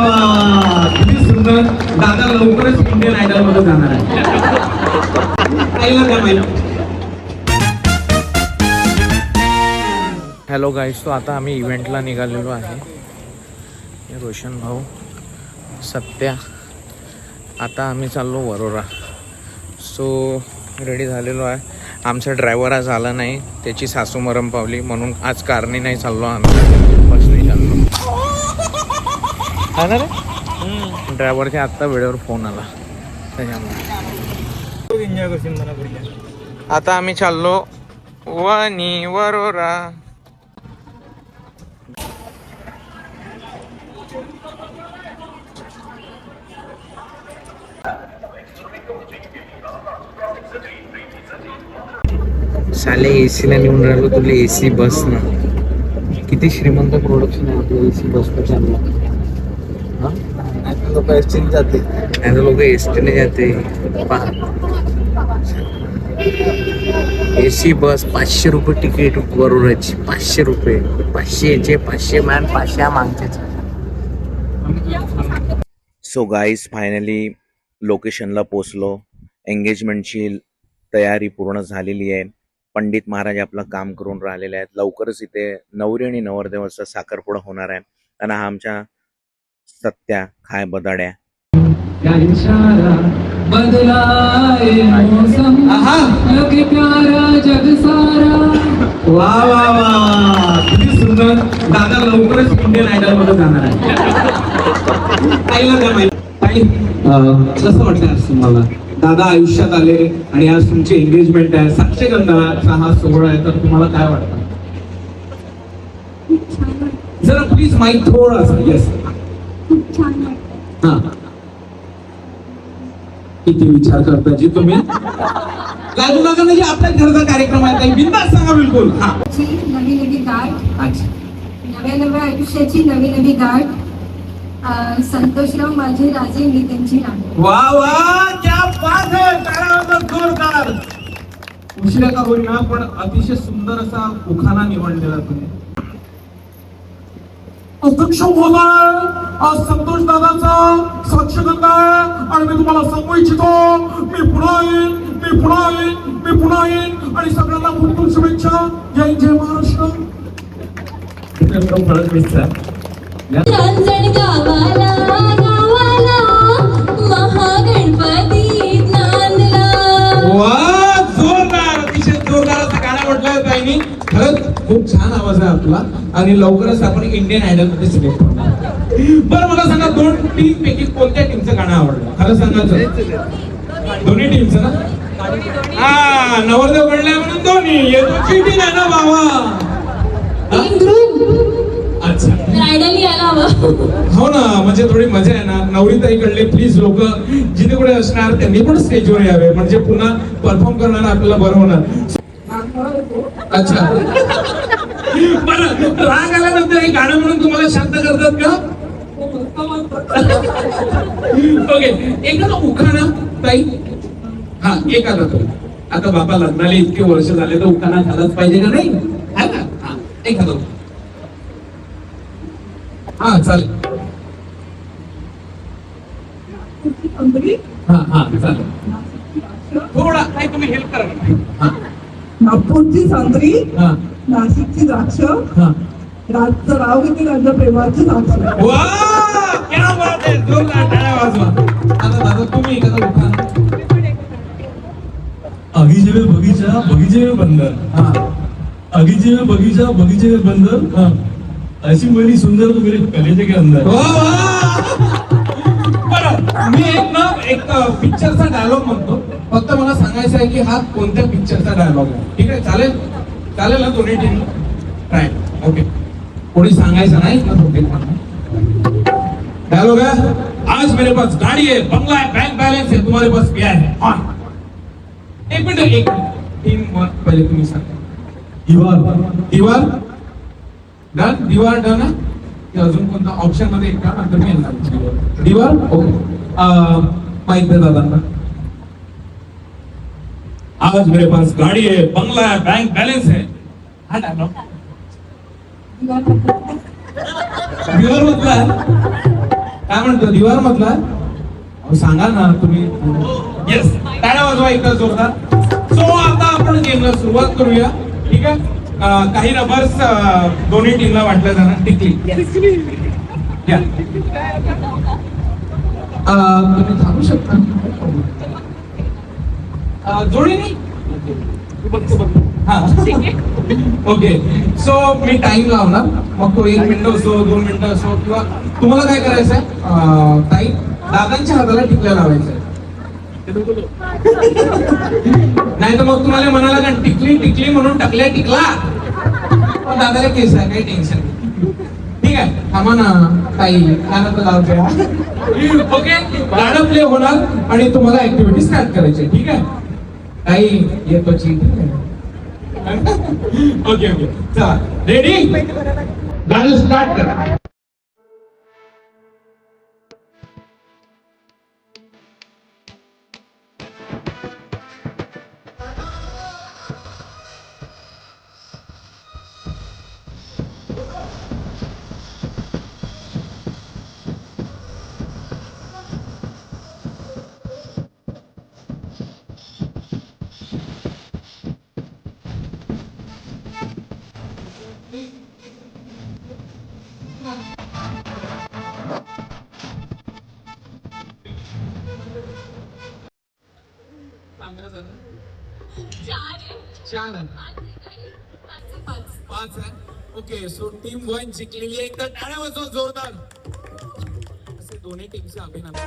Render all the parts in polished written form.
वा किती सुंदर. दादा लवकरच इंडियन आयडल मध्ये जाणार आहे. आईला काय माहिती. हॅलो गाईज, तो आता आम्ही इव्हेंटला निघालेलो आहे. रोशन भाऊ, सत्या. आता आम्ही चाललो वरोरा. सो रेडी झालेलो आहे. आमचा ड्रायव्हर आज आला नाही, त्याची सासू मरम पावली म्हणून आज कारने नाही चाललो आम्ही, बसने चाललो. हा ना रे, ड्रायव्हरच्या आत्ता वेळेवर फोन आला त्याच्यामुळे एन्जॉय करशील मला. आता आम्ही चाललो वनी वरोरा. साले एसीला नेऊन राहिलो तुला. एसी बस ना, किती श्रीमंत प्रोडक्शन आहे आपल्या एसी बस पर चालला. लोक एसटीने जाते, नाही तर लोक एसटीने जाते. एसी बस 500 रुपये तिकीट वरोराची. 500 रुपये. 500चे 500 मॅन 500 मागतेच. सो गाईज, फायनली लोकेशनला पोचलो. एंगेजमेंटची तयारी पूर्ण झालेली आहे. पंडित महाराज आपलं काम करून राहिलेले आहेत. लवकरच इथे नवरी आणि नवरदेवाचा साखरपुडा होणार आहे. आणि हा आमच्या सत्या खाय बदाड्या. वा वा वा किती सुंदर. दादा लवकरच इंडियन आयडल मध्ये जाणार आहे. आईला काय माहिती. कसं वाटतं आज तुम्हाला? दादा आयुष्यात आले आणि आज तुमची एंगेजमेंट आहे, साक्षगंधाचा हा सोहळा आहे, तर तुम्हाला काय वाटतं? जरा प्लीज माईक थोडासा. येस. हा, किती विचार करता जी तुम्ही. लागू नका म्हणजे आपल्या घरचा कार्यक्रम आहे, काही बिनधास्त सांगा. बिलकुल. हा, नवी नवी गाठ. अच्छा. नव्या नव्या आयुष्याची नवी नवी गाठ. संतोषराव माझे राजे, मी त्यांची राणी. वा वा, क्या बात है. टाळ्या जोरदार. उशिरा का होईना पण अतिशय सुंदर असा उखाणा निवडलेला तुम्ही. अध्यक्ष महोदय, आज संतोष दादाचा साक्षगंध आहे आणि मी तुम्हाला सांगू इच्छितो, मी पुन्हा येईन, मी पुन्हा येईन, मी पुन्हा येईन आणि सगळ्यांना खूप खूप शुभेच्छा. जय जय महाराष्ट्र. रांजण गावाला गावाला महागणपती नांदला. वा, जोरदार. अतिशय जोरदार असं गाणं म्हटलं ताईंनी. खरंच खूप छान आवाज आहे आपला आणि लवकरच आपण इंडियन आयडल मध्ये सिलेक्ट होणार. बरं मला सांगा, 2 टीम पैकी कोणत्या टीमचं गाणं आवडलं? खरं सांगायचं. दोन्ही टीमचं ना? हा, नवरदेव बनलाय म्हणून दोन्ही. येतो चिठी नाही ना बाबा. अच्छा, रायडली आला हवं. हो ना, म्हणजे थोडी मजा आहे ना. नवरीताईकडले प्लीज लोक जिथे कुठे असणार त्यांनी पण स्टेजवर यावे, म्हणजे पुन्हा परफॉर्म करणार आपल्याला बरं होणार. अच्छा, बरं. राग आल्यानंतर हे गाणं म्हणून तुम्हाला शांत करतात का? ओके, एखादा उखाणा ताई. हा, एखादा तो. आता बाबा लग्नाला इतके वर्ष झाले तर उखाणा झालाच पाहिजे का नाही? हा ना. हा, एखादा. हा, चालेल. हा हा, चालेल. थोडा नाही, तुम्ही हेल्प करा. हा, नागपूरची संत्री, हा, नाशिकची द्राक्ष, हा. राजचं राव किती राजा प्रेमाचं द्राक्ष. वा, क्या बात है. जोरदार टाळ्या वाजवा. आता दादा तुम्ही एखादा उखाणा. आगीचे में बगीचा, बगीचे में बंदर. हा, आगीचे में बगीचा, बगीचे में बंदर. हा. ऐसी मेरी सुंदर तो मेरे कलेजे के अंदर. वा वा. बरं, मी एक पिक्चरचा डायलॉग म्हणतो. फक्त मला सांगायचं आहे की हा कोणत्या पिक्चरचा डायलॉग आहे. ठीक आहे, चालेल? चालेल ना दोन्ही टीम? ट्राय. ओके, कोणी सांगायचं नाही ना. डायलॉग है, आज मेरे पास गाड़ी है, बंगला है, बैंक बैलेंस है, तुम्हारे पास क्या है? हाँ. एक मिनिट. टीम पहिले तुम्ही सांगा. दीवार डन. दीवार डन आहे. अजून कोणता ऑप्शन मध्ये एक का नंतर मी येणार. दीवार. ओके, माहित दे दादा. आज मेरे पास गाड़ी है, बंगला है, बैंक बैलेंस है. हा डायलॉग दीवार मधला आहे. काय म्हणतो दिवार मधला अहो, सांगा ना तुम्ही. येस, टाळ्या वाजवा एकदा जोरदार. सो आता आपण गेमला सुरुवात करूया. ठीक आहे. काही रबर्स दोन्ही टीमला वाटल्या जाणार. टिकली या. तुम्ही थांबू शकता जोडीने. हा ओके. सो मी टाइम लावणार, मग तो 1 मिनिट असो 2 मिनिटं असो, किंवा तुम्हाला काय करायचंय ताई दादांच्या हाताला टिकल्या लावायचंय. नाही तर मग तुम्हाला म्हणाला का टिकली टिकली म्हणून टाकल्या टिकला, पण दादाला केस आहे, काही टेन्शन नाही. ठीक आहे. थांबा ना ताई, गाणं लावते. ओके, गाणं प्ले होणार आणि तुम्हाला ऍक्टिव्हिटी स्टार्ट करायची. ठीक आहे. ताई येतो ओके ओके, चला रेडी, गाणं स्टार्ट करा. चार आहे. 5 आहे. ओके, सो टीम 1 जिंकलेली आहे. एकदा टाळ्या वाजवा जोरदार. असे दोन्ही टीमचे अभिनंदन.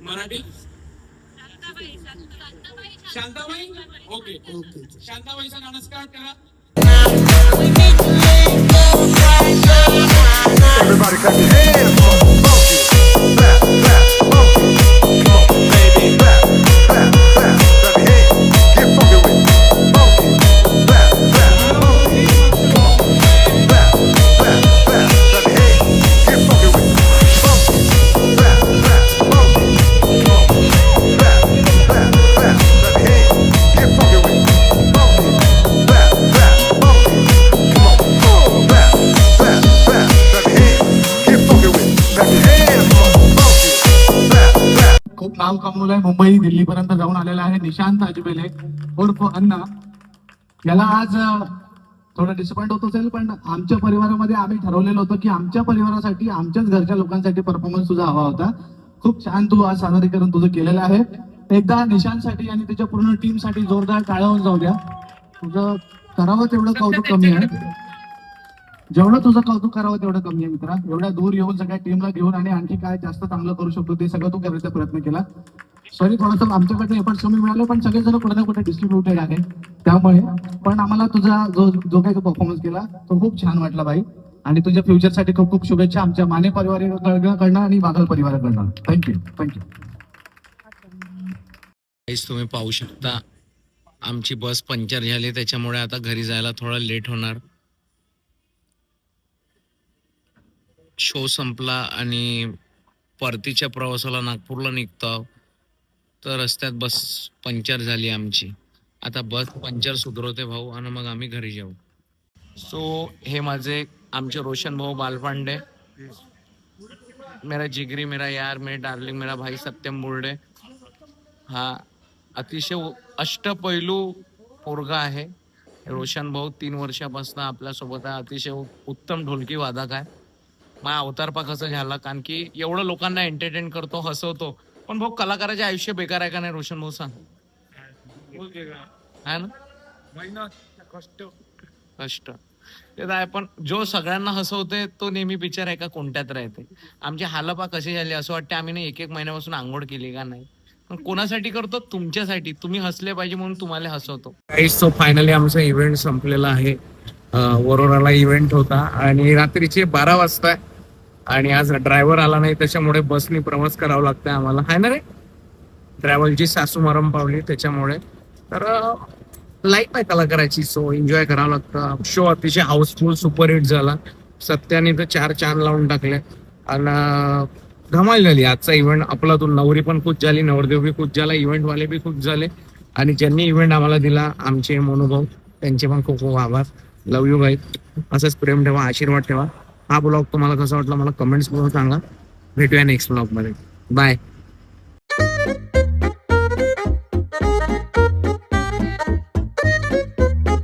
मराठी शांताबाई. ओके ओके, शांताबाईचा गाणं स्टार्ट करा. Everybody clap your hands, funky, clap, clap, funky, come on, baby, clap, clap, clap, clap your hands, get funky with me, funky, clap, clap, funky, come on, clap, clap, clap, clap your hands, get funky with me, funky, clap, clap, funky, come on, clap, clap, clap, clap your hands, get funky with me, funky, clap, clap, funky, come on, clap, clap, clap, clap your hands, get funky with me, clap your hands, funky, clap, clap. खूप नाव कमवलंय, मुंबई दिल्ली पर्यंत जाऊन आलेला आहे निशांत अजबेले उर्फ अण्णा. याला आज थोडं disappoint होत असेल, पण आमच्या परिवारामध्ये आम्ही ठरवलेलं होतं की आमच्या परिवारासाठी, आमच्याच घरच्या लोकांसाठी परफॉर्मन्स तुझा हवा होता. खूप छान तू आज सादरीकरण तुझं केलेलं आहे. एकदा निशांतसाठी आणि त्याच्या पूर्ण टीम साठी जोरदार टाळ्या होऊन जाऊ द्या. तुझं करावं तेवढं कौतुक कमी आहे. जेवढं तुझं कौतुक करावं तेवढं कमी आहे मित्रा. एवढ्या दूर येऊन सगळ्या टीमला घेऊन आणि आणखी काय जास्त चांगलं करू शकतो ते सगळं तू करायचा प्रयत्न केला. सॉरी, थोडंसं आमच्याकडे एफर्ट कमी मिळाले, पण सगळेजण कुठे ना कुठे डिस्ट्रीब्युटेड आहे, त्यामुळे पण आम्हाला तुझा जो काही परफॉर्मन्स केला तो खूप छान वाटला भाई. आणि तुझ्या फ्युचरसाठी खूप खूप शुभेच्छा आमच्या माने परिवाराकडनं आणि बागल परिवाराकडनं. Thank you thank you. तुम्ही पाहू शकता आमची बस पंक्चर झाली, त्याच्यामुळे आता घरी जायला थोडा लेट होणार. शो संपला आणि परतीच्या प्रवासाला नागपूरला निघतो, तर रस्त्यात बस पंक्चर झाली आमची. आता बस पंक्चर सुधरवते भाऊ आणि मग आम्ही घरी जाऊ. सो हे माझे आमचे रोशन भाऊ बालपांडे, मेरा जिगरी, मेरा यार, मेरा डार्लिंग, मेरा भाई सत्यम बुर्डे. हा अतिशय अष्टपैलू पोरगा आहे रोशन भाऊ. 3 वर्षापासून आपल्यासोबत आहे. अतिशय उत्तम ढोलकी वादक आहे. माझा अवतार पा कसं झाला, कारण की एवढं लोकांना एंटरटेन करतो, हसवतो. पण भाऊ कलाकाराचे आयुष्य बेकार आहे का नाही रोशन भाऊ, सांग. आहे ना, कष्ट ते आहे, पण जो सगळ्यांना हसवते तो नेहमी पिक्चर आहे का कोणत्यात राहते. आमचे हालपा कसे झाले असं वाटते आम्ही ना 1-1 महिन्यापासून आंघोळ केली का नाही. पण कोणासाठी करतो, तुमच्यासाठी. तुम्ही हसले पाहिजे म्हणून तुम्हाला हसवतो. सो फायनली आमचा इव्हेंट संपलेला आहे. वरोराला इव्हेंट होता आणि रात्रीचे 12 वाजता आणि आज ड्रायव्हर आला नाही, त्याच्यामुळे बसनी प्रवास करावा लागतोय आम्हाला. आहे ना रे, ट्रॅव्हलची सासू मरम पावली त्याच्यामुळे. तर लाईफ आहे कलाकाराची, सो एन्जॉय करावं लागतं. शो अतिशय हाऊसफुल सुपरहिट झाला. सत्याने तर 4 चांद लावून टाकले आणि धमाल झाली आजचा इव्हेंट आपला. तो नवरी पण खुश झाली, नवरदेव बी खुश झाला, इव्हेंटवाले बी खुश झाले आणि ज्यांनी इव्हेंट आम्हाला दिला आमचे मनोभाव त्यांचे पण खूप खूप आभार. लव यू गाईज. असंच प्रेम ठेवा, आशीर्वाद ठेवा. हा ब्लॉग तुम्हाला कसा वाटला मला कमेंट्स करून सांगा. भेटूया नेक्स्ट ब्लॉगमध्ये. बाय.